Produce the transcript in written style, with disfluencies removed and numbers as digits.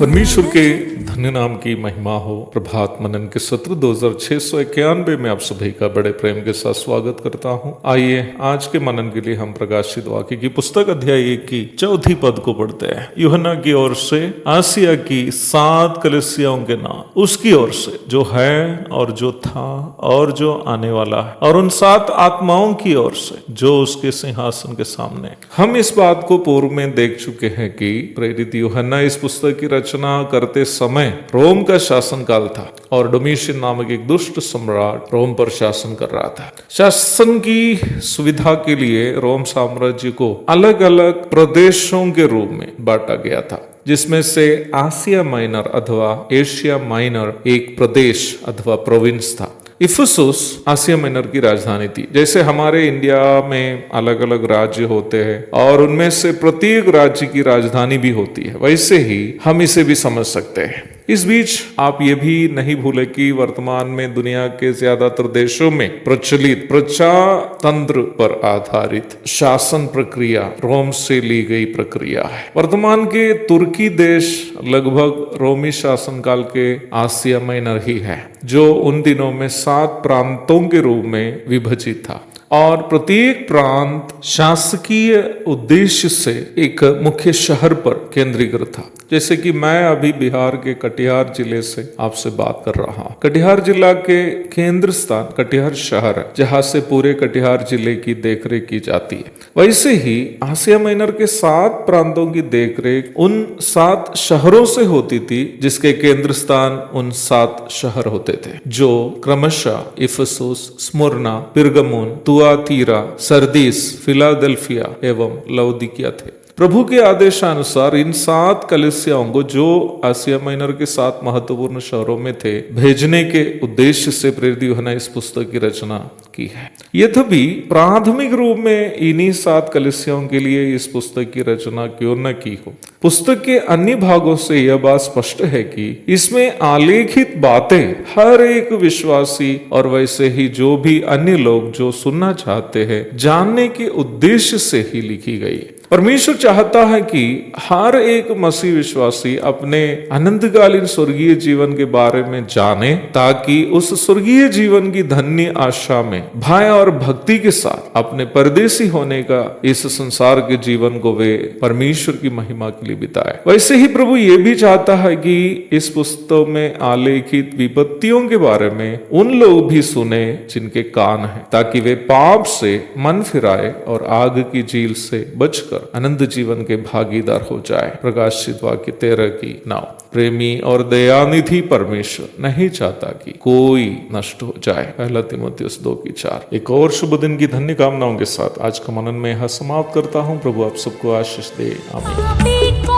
परमेश्वर के धन्य नाम की महिमा हो। प्रभात मनन के सत्र 2691 में आप सभी का बड़े प्रेम के साथ स्वागत करता हूं। आइए आज के मनन के लिए हम प्रकाशित वाक्य की पुस्तक अध्याय 1 की 4 पद को पढ़ते हैं। यूहन्ना की ओर से आसिया की 7 कलीसियाओं के नाम, उसकी ओर से जो है और जो था और जो आने वाला है, और उन 7 आत्माओं की ओर से जो उसके सिंहासन के सामने। हम इस बात को पूर्व में देख चुके हैं कि प्रेरित यूहन्ना इस पुस्तक की रचना करते समय रोम का शासन काल था और डोमिशियन नामक एक दुष्ट सम्राट रोम पर शासन कर रहा था। शासन की सुविधा के लिए रोम साम्राज्य को अलग अलग प्रदेशों के रूप में बांटा गया था, जिसमें से आसिया माइनर अथवा एशिया माइनर एक प्रदेश अथवा प्रोविंस था। इफिसुस आसिया माइनर की राजधानी थी। जैसे हमारे इंडिया में अलग अलग राज्य होते हैं और उनमें से प्रत्येक राज्य की राजधानी भी होती है, वैसे ही हम इसे भी समझ सकते हैं। इस बीच आप ये भी नहीं भूले कि वर्तमान में दुनिया के ज्यादातर देशों में प्रचलित प्रजातंत्र पर आधारित शासन प्रक्रिया रोम से ली गई प्रक्रिया है। वर्तमान के तुर्की देश लगभग रोमी शासन काल के आसिया माइनर ही है, जो उन दिनों में 7 प्रांतों के रूप में विभाजित था और प्रत्येक प्रांत शासकीय उद्देश्य से एक मुख्य शहर पर केंद्रीकृत था। जैसे कि मैं अभी बिहार के कटिहार जिले से आपसे बात कर रहा हूँ। कटिहार जिला के केंद्र स्थान कटिहार शहर है, जहाँ से पूरे कटिहार जिले की देखरेख की जाती है। वैसे ही आसिया माइनर के 7 प्रांतों की देखरेख उन 7 शहरों से होती थी, जिसके केंद्र स्थान उन 7 शहर होते थे, जो क्रमशः इफिसुस, स्मुर्ना, पिरगमुन, तुआतीरा, सरदीस, फिलाडेल्फिया एवं लौदीकिया थे। प्रभु के आदेशानुसार इन 7 कलीसियाओं को, जो आसिया माइनर के 7 महत्वपूर्ण शहरों में थे, भेजने के उद्देश्य से प्रेरित यूहन्ना इस पुस्तक की रचना की है। यद्यपि प्राथमिक रूप में इन्हीं 7 कलीसियाओं के लिए इस पुस्तक की रचना क्यों न की हो, पुस्तक के अन्य भागों से यह बात स्पष्ट है कि इसमें आलेखित बातें हर एक विश्वासी और वैसे ही जो भी अन्य लोग जो सुनना चाहते हैं, जानने के उद्देश्य से ही लिखी गई है। परमेश्वर चाहता है कि हर एक मसीह विश्वासी अपने अनंतकालीन स्वर्गीय जीवन के बारे में जाने, ताकि उस स्वर्गीय जीवन की धन्य आशा में भय और भक्ति के साथ अपने परदेसी होने का इस संसार के जीवन को वे परमेश्वर की महिमा के लिए बिताए। वैसे ही प्रभु ये भी चाहता है कि इस पुस्तक में आलेखित विपत्तियों के बारे में उन लोग भी सुने जिनके कान हैं, ताकि वे पाप से मन फिराए और आग की झील से बचकर अनंत जीवन के भागीदार हो जाए। प्रकाशित वाक्य 13 की 9। प्रेमी और दयानिधि परमेश्वर नहीं चाहता कि कोई नष्ट हो जाए। 1 तीमुथियुस 2 की 4। एक और शुभ दिन की धन्य कामनाओं के साथ आज का मनन में यह समाप्त करता हूँ। प्रभु आप सबको आशीष दे। आमीन।